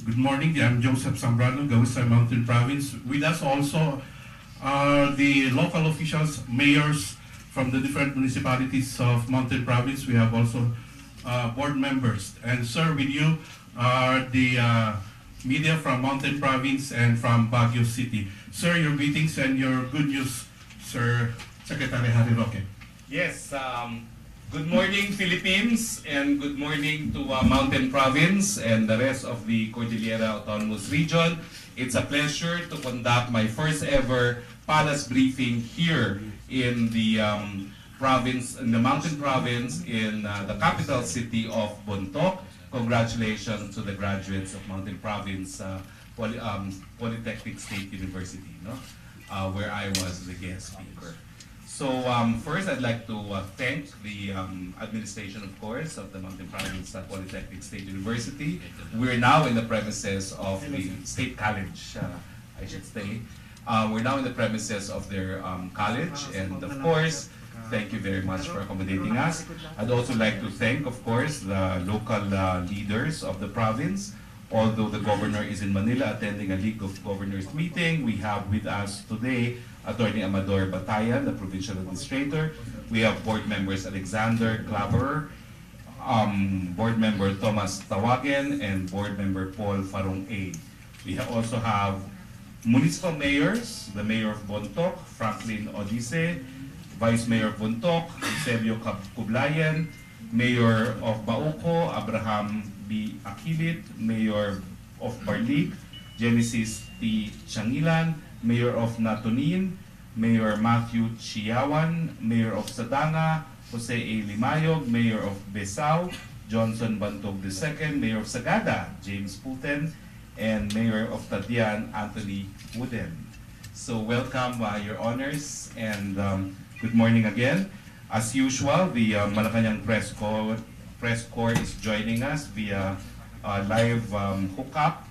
Good morning. I'm Joseph Zambrano, Gawisa Mountain Province. With us also are the local officials, mayors from the different municipalities of Mountain Province. We have also board members. And sir, with you are the media from Mountain Province and from Baguio City. Sir, your greetings and your good news, Sir Secretary Harry Roque. Yes, good morning Philippines and good morning to Mountain Province and the rest of the Cordillera Autonomous Region. It's a pleasure to conduct my first ever palace briefing here in the province, in the Mountain Province, in the capital city of Bontoc. Congratulations to the graduates of Mountain Province Polytechnic State University, no? Where I was the guest speaker. So first, I'd like to thank the administration, of course, of the Mountain Province Polytechnic State University. We're now in the premises of the State College, I should say. We're now in the premises of their college, and of course, thank you very much for accommodating us. I'd also like to thank, of course, the local leaders of the province. Although the governor is in Manila attending a League of Governors meeting, we have with us today Attorney Amador Batayan, the provincial administrator. We have board members Alexander Claver, board member Thomas Tawagen, and board member Paul Farong A. We also have municipal mayors, the mayor of Bontoc, Franklin Odise, vice mayor of Bontoc, Eusebio Kublayan, mayor of Bauco, Abraham B. Akilit, mayor of Barlig, Genesis T. Changilan, mayor of Natonin, Mayor Matthew Chiawan, mayor of Sadanga, Jose A. Limayog, mayor of Besao, Johnson Bantog II, mayor of Sagada, James Puten, and mayor of Tadian, Anthony Wooden. So welcome, your honors, and good morning again. As usual, the Malacanang Press Corps is joining us via live hookup,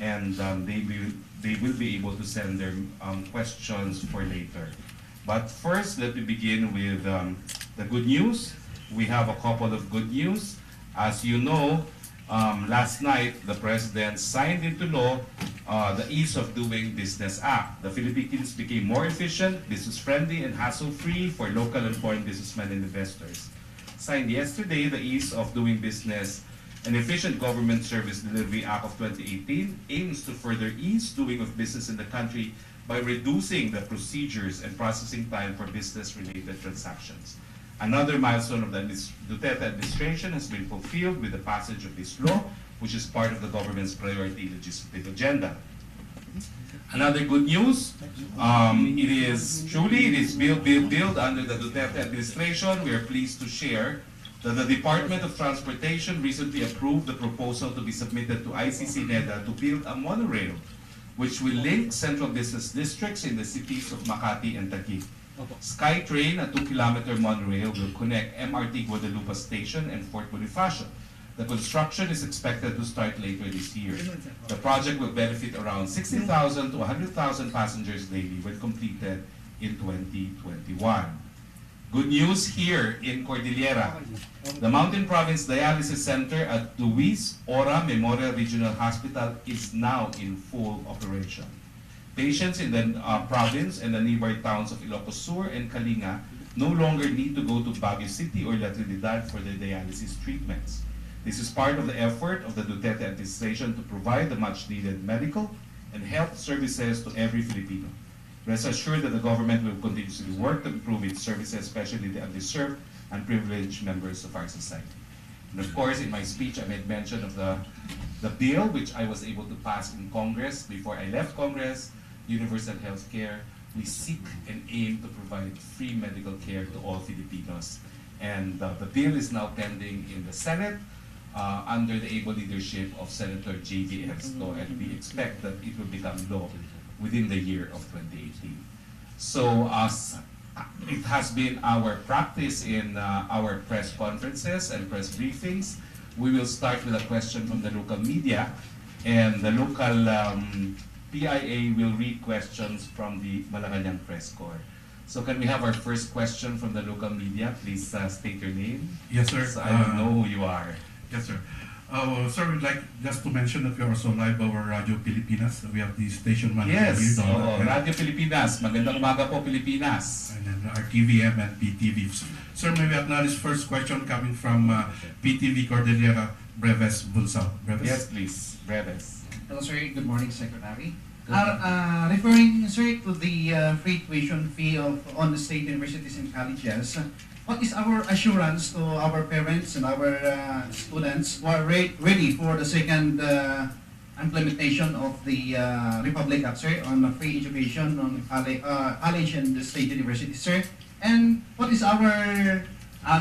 and they will be able to send their questions for later. But first, let me begin with the good news. We have a couple of good news. As you know, last night, the President signed into law the Ease of Doing Business Act. The Philippines became more efficient, business-friendly, and hassle-free for local and foreign businessmen and investors. Signed yesterday, the Ease of Doing Business and Efficient Government Service Delivery Act of 2018 aims to further ease doing of business in the country by reducing the procedures and processing time for business-related transactions. Another milestone of the Duterte administration has been fulfilled with the passage of this law, which is part of the government's priority legislative agenda. Another good news, it is built under the Duterte administration. We are pleased to share that the Department of Transportation recently approved the proposal to be submitted to ICC-NEDA to build a monorail which will link central business districts in the cities of Makati and Taguig. SkyTrain, a 2-kilometer monorail, will connect MRT Guadalupe Station and Fort Bonifacio. The construction is expected to start later this year. The project will benefit around 60,000 to 100,000 passengers daily when completed in 2021. Good news here in Cordillera. The Mountain Province Dialysis Center at Luis Ora Memorial Regional Hospital is now in full operation. Patients in the province and the nearby towns of Ilocos Sur and Kalinga no longer need to go to Baguio City or La Trinidad for their dialysis treatments. This is part of the effort of the Duterte administration to provide the much-needed medical and health services to every Filipino. Rest assured that the government will continuously work to improve its services, especially the underserved and privileged members of our society. And of course, in my speech, I made mention of the bill which I was able to pass in Congress before I left Congress, universal health care. We seek and aim to provide free medical care to all Filipinos. And the bill is now pending in the Senate under the able leadership of Senator J.D. Esto, and we expect that it will become law within the year of 2018. So it has been our practice in our press conferences and press briefings. We will start with a question from the local media, and the local PIA will read questions from the Malacanang Press Corps. So can we have our first question from the local media? Please state your name. Yes, sir. So I don't know who you are. Yes, sir. Sir, we'd like just to mention that we are also live over Radio Pilipinas. We have the station manager here. Yes, Radio Pilipinas. Magandang umaga po, Pilipinas. And then our TVM and PTV. Sir, may we acknowledge first question coming from PTV Cordillera, Breves Bulsao. Breves. Yes, please. Breves. Hello, sir. Good morning, Secretary. Referring, sir, to the free tuition fee on the state universities and colleges, what is our assurance to our parents and our students who are ready for the second implementation of the Republic Act, sir, on free education on college and the state universities, sir? And what is our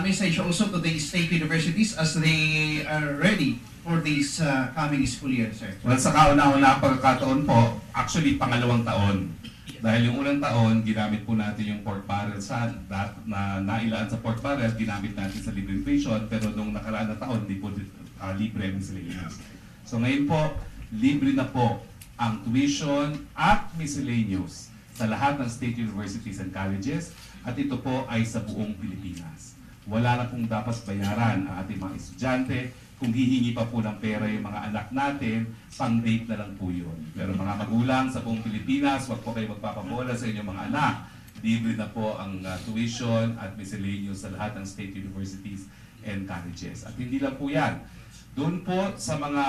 message also to the state universities as they are ready for this coming school year, sir? Well, sa kauna-una pagkakataon po, actually pangalawang taon. Dahil yung unang taon, ginamit po natin yung pork barrel na nailaan sa pork barrel, ginamit natin sa libre tuition, pero nung nakaraan na taon, hindi po libre miscellaneous. So ngayon po, libre na po ang tuition at miscellaneous sa lahat ng state universities and colleges, at ito po ay sa buong Pilipinas. Wala na pong dapat bayaran ang ating mga estudyante. Kung hihingi pa po ng pera yung mga anak natin, pang-date na lang po yun. Pero mga magulang sa buong Pilipinas, wag po kayo magpapabola sa inyong mga anak. Libre na po ang tuition at miscellaneous sa lahat ng state universities and colleges. At hindi lang po yan. Doon po sa mga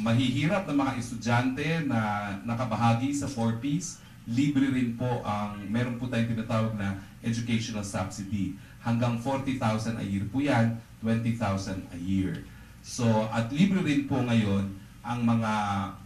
mahihirap na mga estudyante na nakabahagi sa 4Ps, libre rin po meron po tayong tinatawag na educational subsidy. Hanggang 40,000 a year po yan, 20,000 a year. So, at libre rin po ngayon ang mga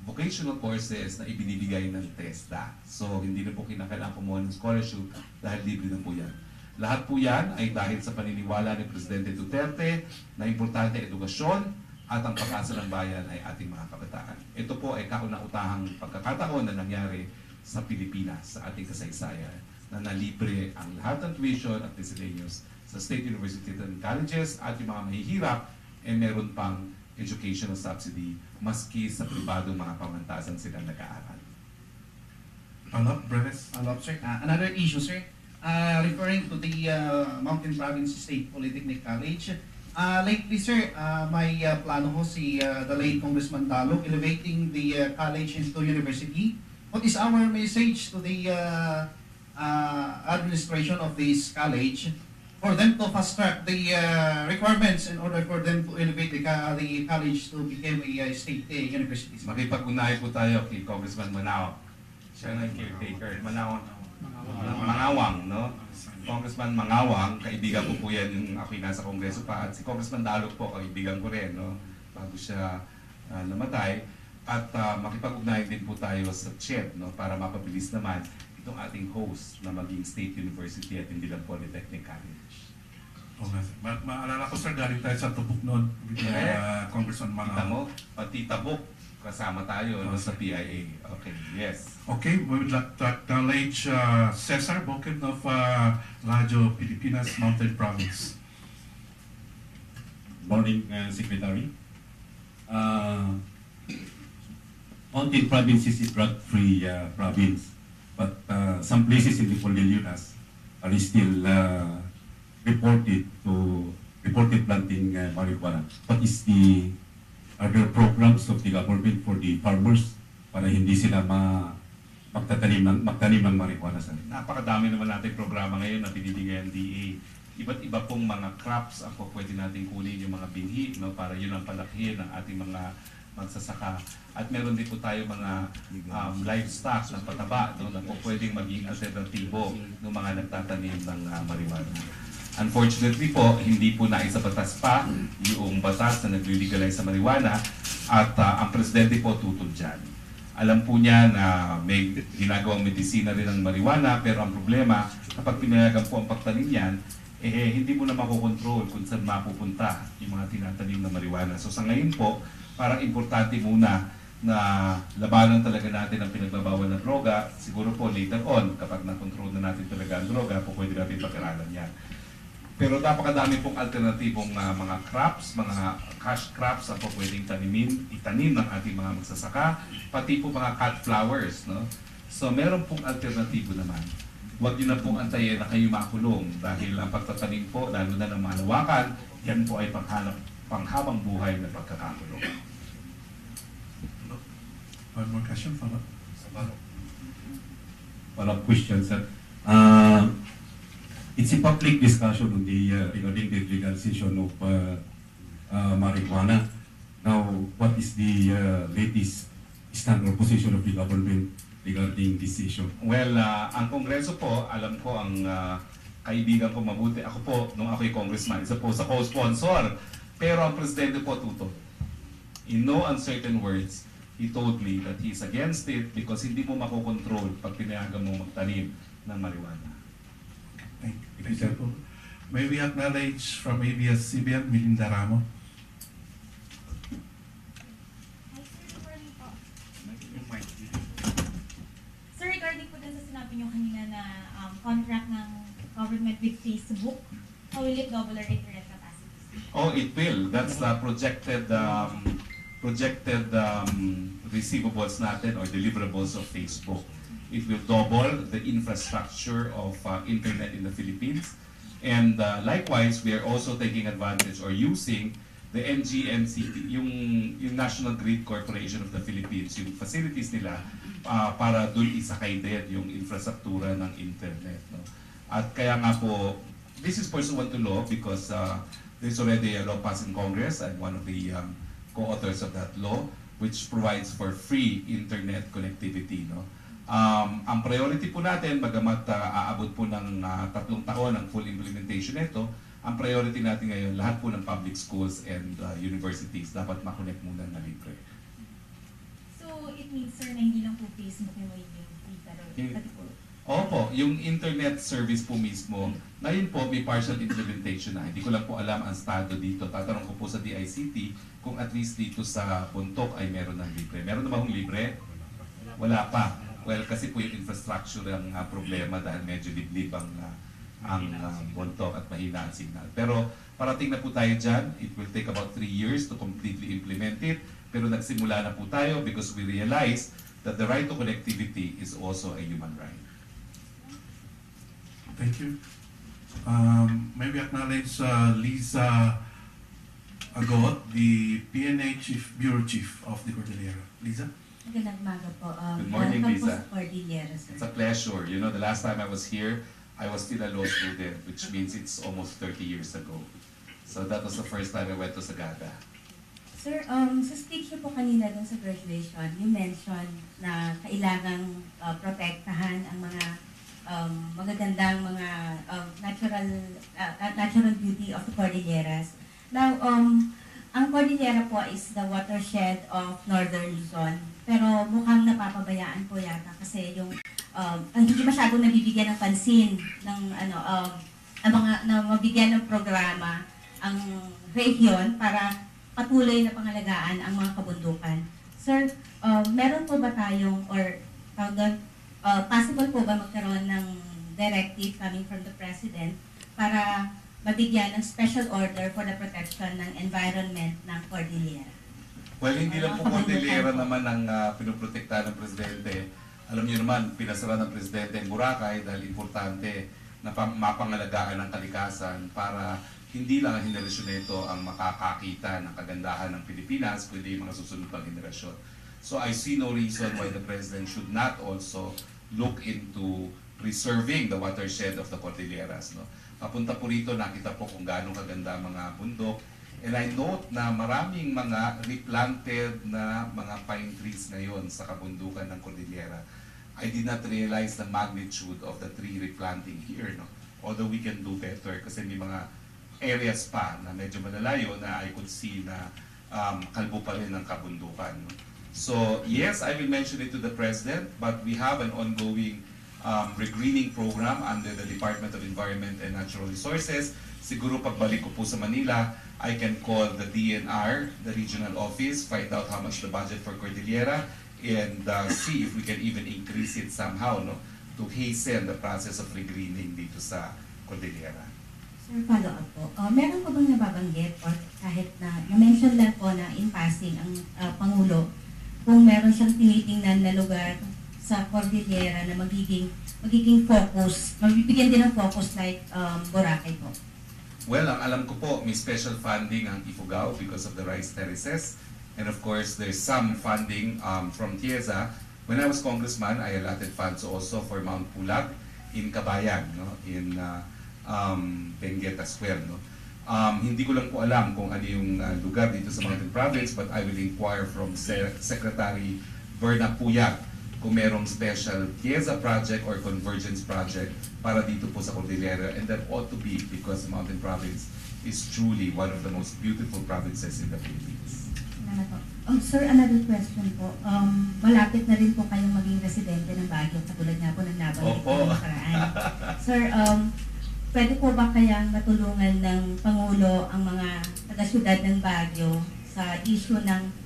vocational courses na ibinibigay ng TESDA. So, hindi na po kinakailangan kumuha ng scholarship dahil libre na po yan. Lahat po yan ay dahil sa paniniwala ni Presidente Duterte na importante edukasyon at ang pag-asa ng bayan ay ating mga kabataan. Ito po ay kauna-utahang pagkakataon na nangyari sa Pilipinas, sa ating kasaysayan, na nalibre ang lahat ng tuition at miscellaneous sa state universities and colleges, at yung mga mahihirap ay meron pang educational subsidy maski sa pribadong mga pamantasan silang nag-aaral. Breves? Sir. Another issue, sir. Referring to the Mountain Province State Polytechnic College. Lately, sir, may plano ho si the late Congressman Dalog elevating the college into university. What is our message to the administration of this college for them to fast-track the requirements in order for them to elevate the college to become a state university? Makipag-unahin po tayo kay Congressman Manawang. Siya na caretaker. Mangawang, no? Congressman Mangawang, kaibigan ko po yan yung ako'y nasa Kongreso pa. At si Congressman Dalog po, kaibigan ko rin, no? Bago siya namatay. At makipag-ugnayan din po tayo sa CHED, no? Para mapabilis naman itong ating host na maging State University at hindi lang Polytechnic College. Maalala ko, sir, galing tayo sa Tubok noon with Congressman Mangawang. Kita mo, pati Tabok, kasama tayo sa PIA. Okay, yes. Okay, we would like to acknowledge Cesar Boken of Radio Pilipinas, Mountain Province. Morning, Secretary. Mountain Province is a drug-free province, but some places in the Cordilleras are still reported planting marijuana. What is are there programs of the government for the farmers para hindi sila magtanim ng marijuana, sir? Napakadami naman natin programa ngayon na binibigay ang DA. Iba't iba pong mga crops ang pwede natin kunin, yung mga binhi, no, para yun ang palakihin ng ating mga magsasaka. At meron din po tayo mga livestock ng pataba, no, na po pwedeng maging alternatibo ng mga nagtatanim ng marijuana. Unfortunately po, hindi po naisa batas pa yung batas na nag-legalize sa marijuana, at ang presidente po tutol dyan. Alam po niya na may ginagawang medisina rin ng marijuana, pero ang problema, kapag pinayagan po ang pagtanim yan, hindi mo na makokontrol kung saan mapupunta yung mga tinatanim na marijuana. So sa ngayon po, parang importante muna na labanan talaga natin ang pinagbabawal ng droga. Siguro po later on, kapag na-control na natin talaga ang droga, po pwede natin pag-aralan yan. Pero napakadami pong alternatibong mga crops, mga cash crops ang po pwedeng itanim ng ating mga magsasaka, pati po mga cut flowers, no? So meron pong alternatibo naman. Huwag niyo na pong antayin na kayo makulong dahil ang pagtatanim po, lalo na ng malawakan, yan po ay panghanap panghabang buhay na pagkakakulong. One more question, follow-up. Follow-up question, sir. It's a public discussion on the regarding the legalization of marijuana. Now, what is the latest stand or position of the government regarding this issue? Well, ang Kongreso po, alam ko ang kaibigan ko mabuti. Ako po, nung ako'y congressman, isa po sa co-sponsor. Pero ang presidente po tuto. In no uncertain words, he told me that he's against it because hindi mo makokontrol pag pinayagan mo magtanim ng marijuana. Thank you, sir. May we acknowledge from ABS-CBN, Melinda Ramo. Sir, regarding po dun sa sinabi nyo kanina na contract ng government with Facebook, how will it double our internet capacity? Oh, it will. That's the projected receivables natin or deliverables of Facebook. It will double the infrastructure of internet in the Philippines. And likewise, we are also taking advantage or using the NGNCT, yung National Grid Corporation of the Philippines, yung facilities nila para dun isakay din yung infrastruktura ng internet. No? At kaya nga po, this is pursuant to law because there's already a law passed in Congress. I'm one of the co-authors of that law, which provides for free internet connectivity. No? Ang priority po natin, bagamat aabot po ng 3 taon ang full implementation nito, ang priority natin ngayon, lahat po ng public schools and universities dapat makonect muna na libre. So, it means, sir, na hindi lang po Facebook yung may free, pero pati po. Opo, yung internet service po mismo, ngayon po may partial implementation na. Hindi ko lang po alam ang estado dito. Tatanong ko po sa DICT kung at least dito sa Bontoc ay meron ng libre. Meron na ba hong libre? Wala pa. Well, kasi po yung infrastructure ang problema dahil medyo liblib ang Bontoc at mahina ang signal. Pero parating na po tayo dyan. It will take about 3 years to completely implement it. Pero nagsimula na po tayo because we realize that the right to connectivity is also a human right. Thank you. May we acknowledge Lisa Agot, the PNA Bureau Chief of the Cordillera. Lisa? Magandang umaga po. Good morning, welcome Lisa. po sa Cordillera, sir. It's a pleasure. You know, the last time I was here, I was still a law student, which means it's almost 30 years ago. So that was the first time I went to Sagada. Sir, sa speech niyo po kanina dun sa graduation, you mentioned na kailangang protektahan ang mga magagandang mga natural beauty of the Cordilleras. Now, ang Cordillera po is the watershed of Northern Luzon. Pero mukhang napapabayaan po yata kasi yung hindi masyadong nabibigyan ng pansin ng mabigyan ng programa ang region para patuloy na pangalagaan ang mga kabundukan. Sir, meron po ba tayong possible po ba magkaroon ng directive coming from the President para mabigyan ng special order for the protection ng environment ng Cordillera? Well, hindi lang po Cordillera naman ang pinoprotektahan ng Presidente. Alam niyo naman, pinasara ng Presidente ang Boracay dahil importante na mapangalagaan ng kalikasan para hindi lang ang henerasyon nito ang makakakita ng kagandahan ng Pilipinas, kundi mga susunod pang henerasyon. So I see no reason why the President should not also look into preserving the watershed of the Cordilleras. No? Papunta po rito, nakita po kung gaano kaganda mga bundok. And I note na maraming mga replanted na mga pine trees ngayon sa kabundukan ng Cordillera. I did not realize the magnitude of the tree replanting here. No? Although we can do better kasi may mga areas pa na medyo malalayo na I could see na kalbo pa rin ng kabundukan. No? So yes, I will mention it to the President, but we have an ongoing regreening program under the Department of Environment and Natural Resources. Siguro pagbalik ko po sa Manila, I can call the DNR, the regional office, find out how much the budget for Cordillera, and see if we can even increase it somehow, no, to hasten the process of regreening dito sa Cordillera. Sir, follow-up po. Meron po bang nababanggit or kahit na-mention lang po na in passing ang Pangulo kung meron siyang tinitingnan na lugar sa Cordillera na magiging focus, mabibigyan din ng focus like Boracay po? Well, ang alam ko po, may special funding ang Ifugao because of the rice terraces. And of course, there's some funding from TIEZA. When I was congressman, I allotted funds also for Mount Pulag in Kabayan, no? In Benguet as well. No? Hindi ko lang po alam kung ano yung lugar dito sa Mountain Province, but I will inquire from Secretary Berna Puyag kung merong special TIEZA project or convergence project para dito po sa Cordillera, and that ought to be because the Mountain Province is truly one of the most beautiful provinces in the Philippines. Salamat po. Sir, another question po. Malapit na rin po kayong maging residente ng Baguio, katulad nga po ng nabanggit Opo. ng nakaraan. Sir, pwede po ba kayang matulungan ng Pangulo ang mga taga-syudad ng Baguio sa issue ng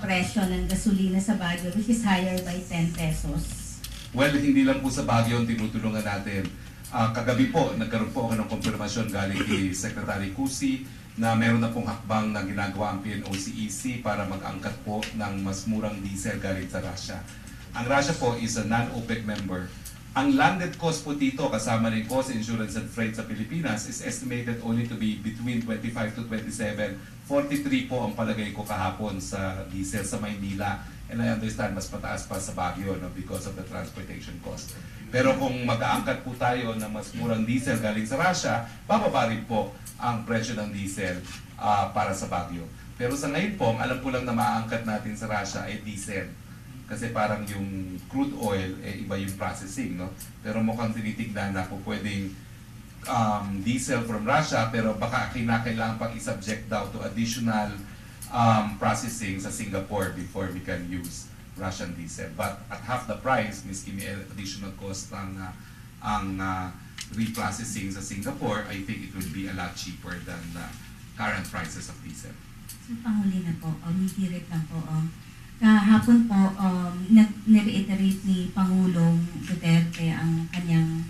presyo ng gasolina sa Baguio, which is higher by 10 pesos? Well, hindi lang po sa Baguio ang tinutulungan natin. Kagabi po, nagkaroon po ako ng konfirmasyon galing kay Secretary Cusi na meron na pong hakbang na ginagawa ang PNOCEC para mag-angkat po ng mas murang diesel galing sa Russia. Ang Russia po is a non-OPEC member. Ang landed cost po dito, kasama ng cost, insurance, and freight sa Pilipinas, is estimated only to be between 25 to 27. 43 po ang palagay ko kahapon sa diesel sa Maynila. And I understand mas pataas pa sa Baguio, no, because of the transportation cost. Pero kung mag-aangkat po tayo ng mas murang diesel galing sa Russia, bababa rin po ang presyo ng diesel para sa Baguio. Pero sa ngayon po, alam ko lang na maaangkat natin sa Russia ay diesel. Kasi parang yung crude oil, iba yung processing, no? Pero mukhang tinitignan na po pwedeng diesel from Russia, pero baka kinakailangan pang i-subject daw to additional processing sa Singapore before we can use Russian diesel. But at half the price, miski may additional cost ang reprocessing sa Singapore, I think it will be a lot cheaper than the current prices of diesel. So, panghuli na po, umihirit lang po. Kahapon po, nire-iterate ni Pangulong Duterte ang kanyang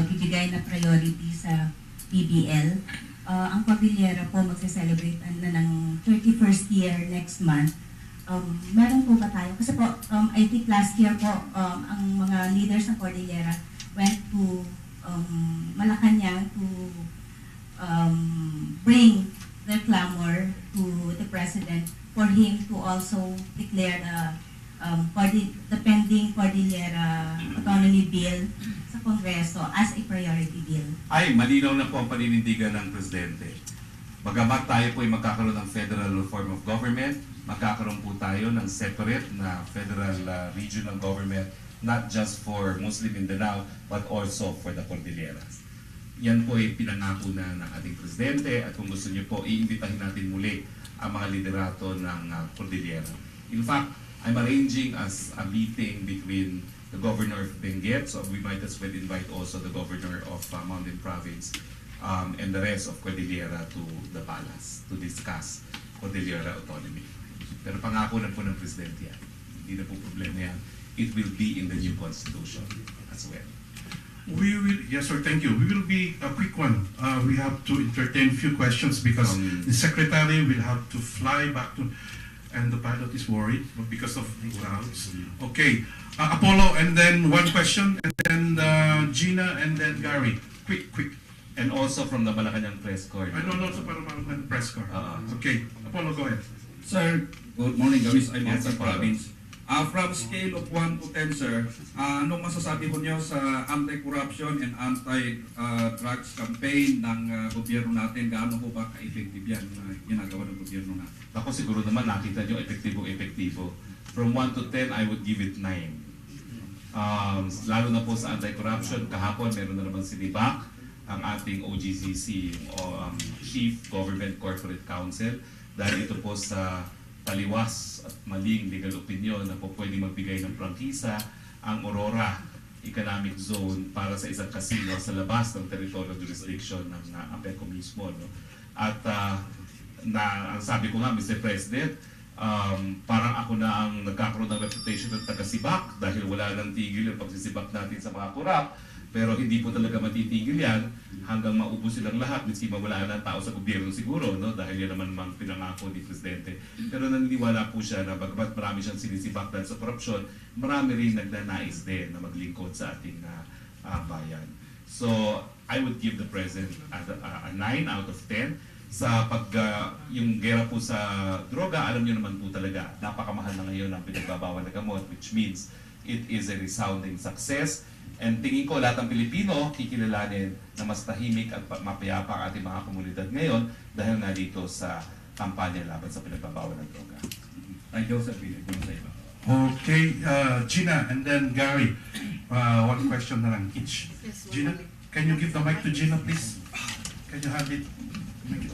bibigay na priority sa BBL. Ang Cordillera po magse-celebrate na ng 31st year next month. Meron po ba tayo? Kasi po, I think last year po, ang mga leaders ng Cordillera went to Malacanang to bring their clamor to the President for him to also declare the pending Cordillera Autonomy Bill sa Kongreso as a priority bill. Ay, malinaw na po ang paninindigan ng Presidente. Bagamat tayo po ay magkakaroon ng federal form of government, magkakaroon po tayo ng separate na federal regional government, not just for Muslim Mindanao, but also for the Cordilleras. Yan po ay pinangako na ng ating Presidente, at kung gusto niyo po, iimbitahin natin muli ang mga liderato ng Cordillera. In fact, I'm arranging as a meeting between the Governor of Benguet, so we might as well invite also the Governor of Mountain Province and the rest of Cordillera to the palace to discuss Cordillera Autonomy. Pero pangako na po ng Presidente yan. Hindi na po problema yan. It will be in the new Constitution as well. We will, yes sir, thank you. We will be a quick one. We have to entertain few questions because the Secretary will have to fly back to, and the pilot is worried because of the crowds. Okay, Apollo, and then one question, and then Gina, and then Gary. Quick. And also from the Malacanang Press Corps. I don't know sa Parang press car. Okay, Apollo, go ahead. Sir, good morning. Gawis ay Yes, Mountain Apollo. Province. From scale of 1 to 10, sir, anong masasabi ko niyo sa anti-corruption and anti-drugs campaign ng gobyerno natin? Gaano po ba ka-effective yan na ginagawa ng gobyerno natin? Ako siguro naman nakita nyo epektibo. From 1 to 10, I would give it 9. Lalo na po sa anti-corruption, kahapon meron na naman sinibak ang ating OGCC, Chief Government Corporate Council, dahil ito po sa taliwas at maling legal opinion na po pwedeng magbigay ng prangkisa ang Aurora Economic Zone para sa isang casino sa labas ng territorial jurisdiction ng APECO mismo. No? At ang sabi ko nga, Mr. President, parang ako na ang nagkakaroon ng reputation ng taga-sibak dahil wala nang tigil ang pagsisibak natin sa mga kurap. Pero hindi po talaga matitigil yan hanggang maubos silang lahat, miski mawala ng tao sa gobyerno siguro, no? Dahil yan naman mang pinangako ni Presidente. Pero naniniwala po siya na bagamat marami siyang sinisibak dahil sa korupsyon, marami rin nagnanais din na maglingkod sa ating bayan. So I would give the President a 9 out of 10. Sa yung gera po sa droga, alam niyo naman po talaga, napakamahal na ngayon ang pinagbabawal na gamot, which means it is a resounding success. And tingin ko lahat ng Pilipino kikilalanin na mas tahimik at mapayapa ang ating mga komunidad ngayon dahil nga dito sa kampanya laban sa pinagbabawal ng droga. Thank you, Sir Philip. Sa iba. Okay, Gina and then Gary. One question na lang each. Gina, can you give the mic to Gina, please? Can you have it?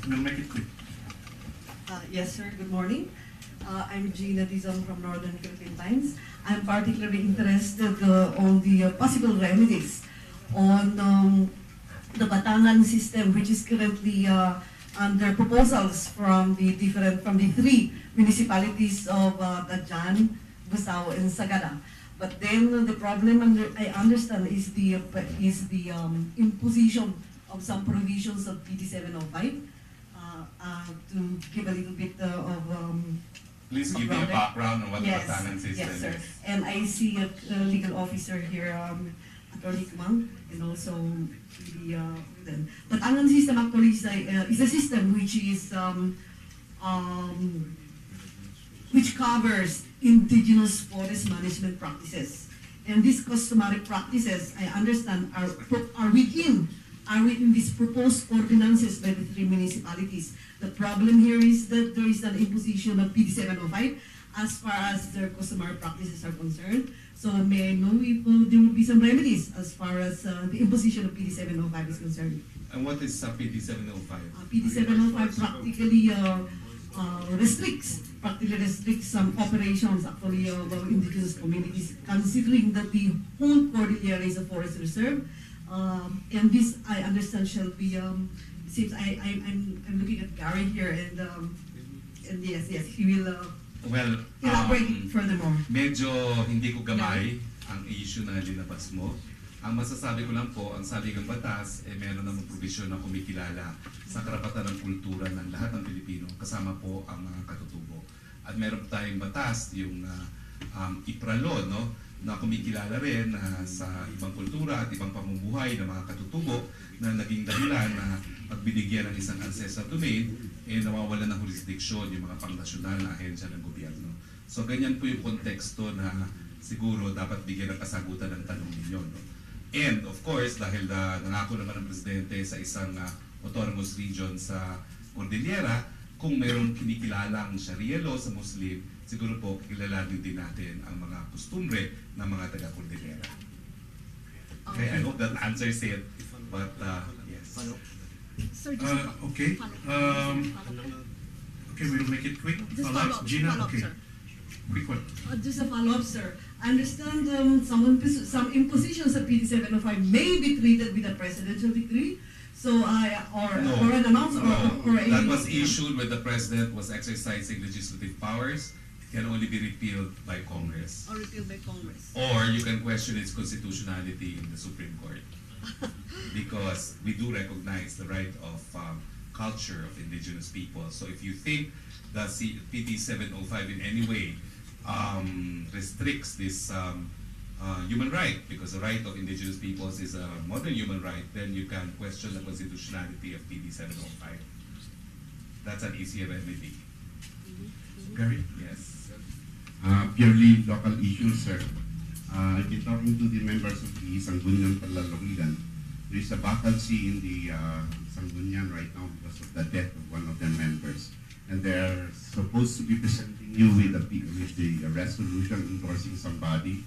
We'll make it quick. Yes, sir. Good morning. I'm Gina Dizon from Northern Philippine Times. I'm particularly interested on the possible remedies on the Batangan system, which is currently under proposals from the three municipalities of Dajan, Busao, and Sagada. But then the problem I understand is the imposition of some provisions of PD 705. To give a little bit of Please give me a background on what the Batangan system yes, sir. is. And I see a legal officer here, Attorney Kumang, and also the Batangan system actually is a system which covers indigenous forest management practices. And these customary practices, I understand, are within these proposed ordinances by the three municipalities. The problem here is that there is an imposition of PD 705 as far as their customary practices are concerned. So may I know if there will be some remedies as far as the imposition of PD 705 is concerned? And what is PD 705? PD 705 practically restricts some operations actually of indigenous communities, considering that the whole Cordillera is a forest reserve. And this, I understand, shall be. Since I'm looking at Gary here, and yes, he will elaborate furthermore. Medyo hindi ko gamay ang issue na linabas mo. Ang masasabi ko lang po, ang saligang batas, meron namang provision na kumikilala sa karapatan ng kultura ng lahat ng Pilipino, kasama po ang mga katutubo. At meron po tayong batas, yung IPRALO, no? Na kumikilala rin sa ibang kultura at ibang pamumuhay ng mga katutubo na naging dahilan na pagbinigyan ng isang ancestral domain, nawawalan ng jurisdiction yung mga pangnasyonal na ahensya ng gobyerno. So ganyan po yung konteksto na siguro dapat bigyan ng kasagutan ng tanong ninyo. No? And of course, dahil nangako naman ng Presidente sa isang autonomous region sa Cordillera, kung mayroong kinikilalang Sharia law sa Muslim, siguro po kilalanin din natin ang mga kostumbre ng mga taga-Cordillera. Okay, I hope that answers it, but yes. Okay. Okay, we'll make it quick. Follow-up, Gina. Okay. Quick one. Just a follow-up, sir. I understand some impositions of PD 705 may be treated with a presidential decree. So, or an announcement, or a... That was issued when the President was exercising legislative powers. It can only be repealed by Congress. Or repealed by Congress. Or you can question its constitutionality in the Supreme Court. Because we do recognize the right of culture of indigenous people. So if you think that PD 705 in any way restricts this human right, because the right of indigenous peoples is a modern human right, then you can question the constitutionality of PD 705. That's an easier remedy. Gary? Yes. Purely local issues, sir. I've been talking to the members of the Sangguniang Palalawigan. There is a vacancy in the Sangguniang right now because of the death of one of their members. And they're supposed to be presenting you with the resolution endorsing somebody,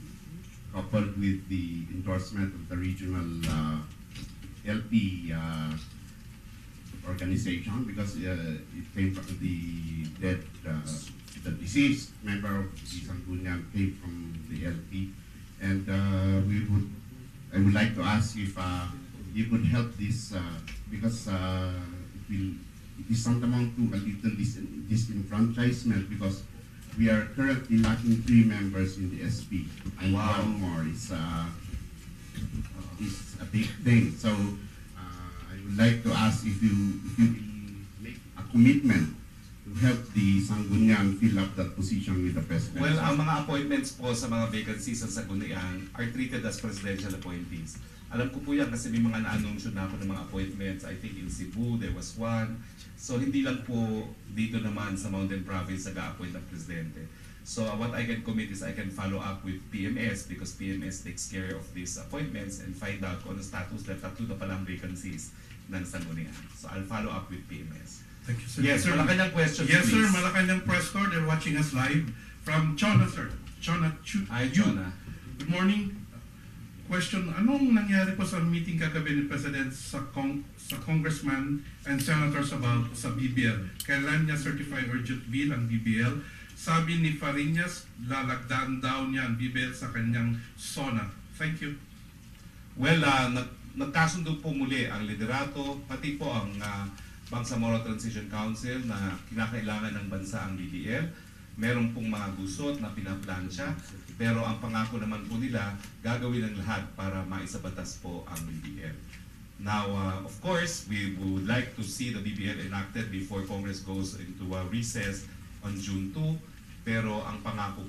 coupled with the endorsement of the regional LP organization, because it came from the deceased member of the Sangguniang came from the LP, and I would like to ask if you could help this because it is tantamount to a little disenfranchisement, because we are currently lacking 3 members in the SP, and one more is a big thing. So I would like to ask if you will make a commitment to help the Sangguniang fill up that position with the president. Well, ang mga appointments po sa mga vacancies sa Sangguniang are treated as presidential appointees. Alam ko po yan kasi may mga na-anunsyo na ako ng mga appointments. I think in Cebu, there was one. So hindi lang po dito naman sa Mountain Province nag-a-appoint ng presidente. So what I can commit is I can follow up with PMS because PMS takes care of these appointments and find out kung ano status dahil tatlo na palang vacancies ng Sangguniang. So I'll follow up with PMS. Thank you, sir. Yes, sir. Malacanang questions, Yes, sir. please. Malacanang press corps. They're watching us live from Chona, sir. Chona Hi, Chona. Good morning. Question, anong nangyari po sa meeting kagabi ni President sa congressman and senators about sa BBL? Kailan niya certify urgent bill ang BBL? Sabi ni Fariñas, lalagdaan daw niya ang BBL sa kanyang SONA. Thank you. Well, nagkasundo po muli ang liderato, pati po ang Bangsamoro Transition Council na kinakailangan ng bansa ang BBL. Meron pong mga gusot na pinaplansya, pero ang pangako naman po nila, gagawin ang lahat para maisabatas po ang BBL. Now, of course, we would like to see the BBL enacted before Congress goes into a recess on June 2, pero ang pangako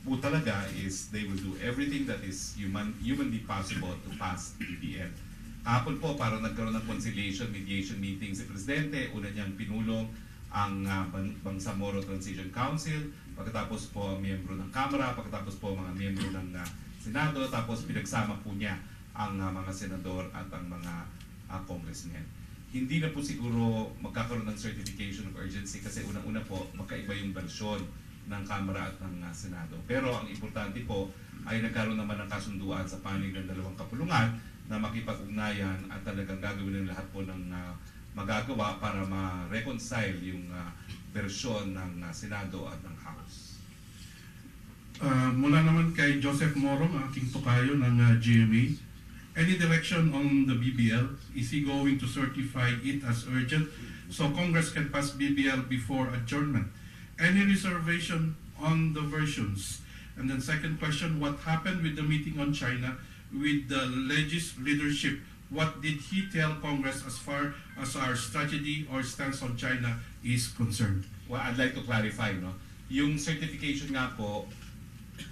po talaga is they will do everything that is humanly possible to pass BBL. Kahapon po, parang nagkaroon ng conciliation, mediation meeting si Presidente, una niyang pinulong ang Bangsamoro Transition Council, pagkatapos po ang miyembro ng Kamara, pagkatapos po mga miyembro ng Senado, tapos pinagsama po niya ang mga senador at ang mga congressmen. Hindi na po siguro magkakaroon ng certification of urgency kasi unang-una po magkaiba yung bersyon ng Kamara at ng Senado. Pero ang importante po ay nagkaroon naman ng kasunduan sa panig ng dalawang kapulungan na makipag-ugnayan at talagang gagawin ng lahat po ng magagawa para ma-reconcile yung versyon ng Senado at ng House. Mula naman kay Joseph Morong, aking tukayo ng GMA. Any direction on the BBL? Is he going to certify it as urgent so Congress can pass BBL before adjournment? Any reservation on the versions? And then second question, what happened with the meeting on China with the leadership? What did he tell Congress as far as our strategy or stance on China is concerned? Well, I'd like to clarify, no? Yung certification nga po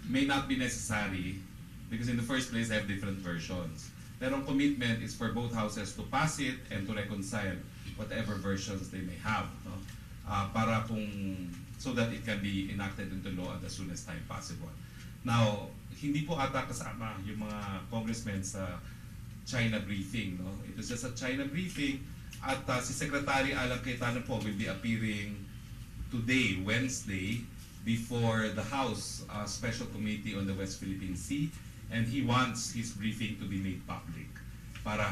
may not be necessary because in the first place, they have different versions. Pero ang commitment is for both houses to pass it and to reconcile whatever versions they may have, no? Para so that it can be enacted into law at as soon as time possible. Now, hindi po ata kasama yung mga congressmen sa China briefing, no? It was just a China briefing at si Secretary Alan Cayetano po will be appearing today, Wednesday, before the House Special Committee on the West Philippine Sea, and he wants his briefing to be made public para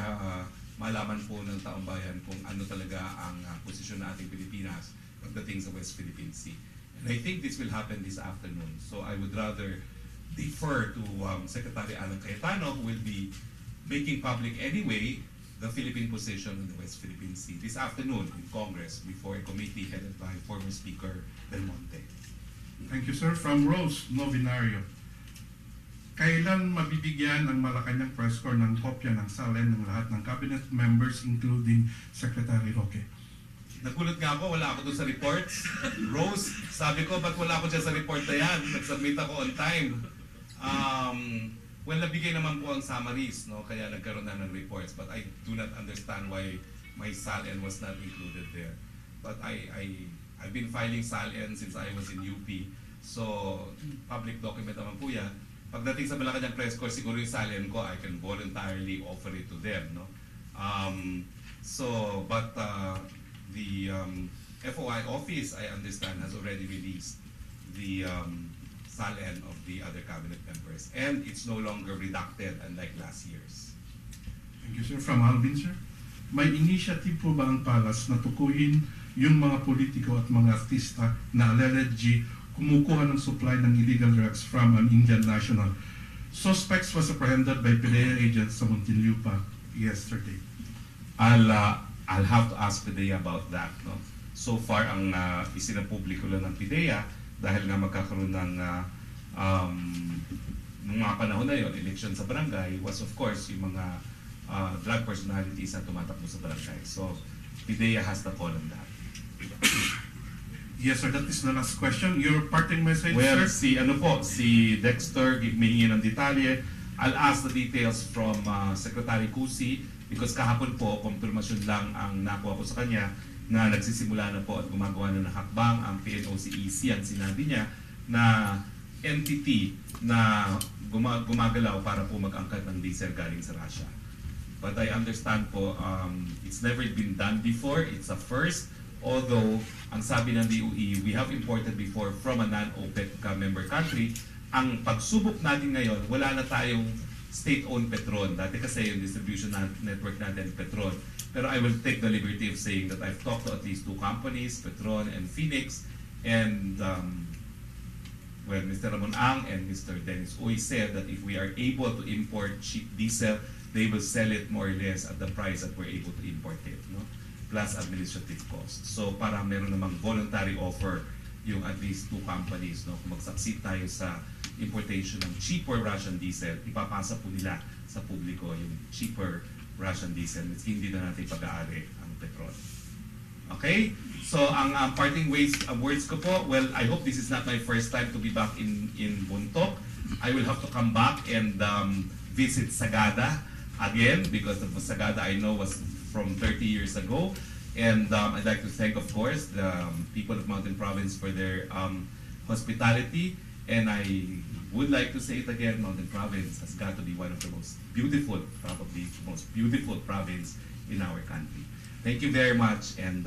malaman po ng taong bayan kung ano talaga ang posisyon ng ating Pilipinas pagdating sa West Philippine Sea. And I think this will happen this afternoon. So I would rather defer to Secretary Alan Cayetano, who will be making public anyway the Philippine position in the West Philippine Sea this afternoon in Congress before a committee headed by former Speaker Del Monte. Thank you, sir. From Rose Novinario. Kailan mabibigyan ang Malacanang press corps ng kopya ng salen ng lahat ng cabinet members including Secretary Roque? Nagulat nga ako, wala ako doon sa reports. Rose, sabi ko, ba't wala ako dyan sa report na yan? Nag-submit ako on time. Well, nabigay naman po ang summaries, no? Kaya nagkaroon na ng reports. But I do not understand why my SALN was not included there. But I've been filing SALN since I was in UP. So, public document naman po yan. Pagdating sa Malacanang press corps, siguro yung SALN ko, I can voluntarily offer it to them, no? The FOI office, I understand, has already released the SALN of the other cabinet members. And it's no longer redacted unlike last year's. Thank you, sir. From Alvin, sir. May initiative po ba ang Palas na tukuyin yung mga politiko at mga artista na allegedly kumukuha ng supply ng illegal drugs from an Indian national? Suspects was apprehended by PDEA agents sa Muntinlupa yesterday. I'll have to ask PDEA about that, no? So far, ang isinapubliko lang ng PDEA dahil nga magkakaroon ng nung mga panahon na yon, election sa barangay, was of course yung mga drug personalities na tumatakbo sa barangay. So, PDEA has the call on that. Yes, sir. That is the last question. Your parting message, Well, sir? si Dexter, give me ng detalye. I'll ask the details from Secretary Cusi because kahapon po, confirmation lang ang nakuha ko sa kanya na nagsisimula na po at gumagawa na ng hakbang ang PNOCEC. Ang sinabi niya na entity na gumagalaw para po mag-angkat ng diesel galing sa Russia. But I understand po, it's never been done before. It's a first. Although, ang sabi ng DOE, we have imported before from a non-OPEC member country. Ang pagsubok natin ngayon, wala na tayong state-owned Petron. Dati kasi yung distribution network natin, Petron. Pero I will take the liberty of saying that I've talked to at least 2 companies, Petron and Phoenix, and well, Mr. Ramon Ang and Mr. Dennis Uy said that if we are able to import cheap diesel, they will sell it more or less at the price that we're able to import it, no? Plus administrative cost. So para meron namang voluntary offer yung at least 2 companies, no? Kung mag-succeed tayo sa importation ng cheaper Russian diesel, ipapasa po nila sa publiko yung cheaper Russian diesel. Hindi na natin pag-aari ang petrol. Okay? So ang parting words ko po, well, I hope this is not my first time to be back in Bontoc. I will have to come back and visit Sagada again because the Sagada I know was from 30 years ago. And I'd like to thank, of course, the people of Mountain Province for their hospitality. And I would like to say it again, Mountain Province has got to be one of the most beautiful, probably most beautiful province in our country. Thank you very much, and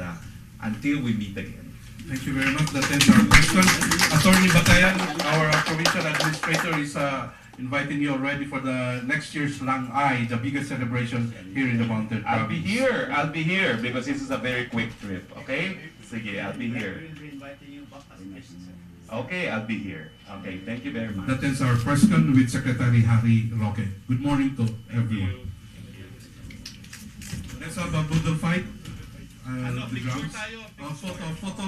until we meet again. Thank you very much. That ends our question. Attorney Batayan, our provincial administrator, is inviting you already for the next year's Lang Ai, the biggest celebration here in the Mountain Province. I'll be here because this is a very quick trip, okay? Sige, I'll be here. Okay, I'll be here. Okay, thank you very much. That ends our question with Secretary Harry Roque. Good morning to everyone. Let's have a boodle fight. The grounds. Photo.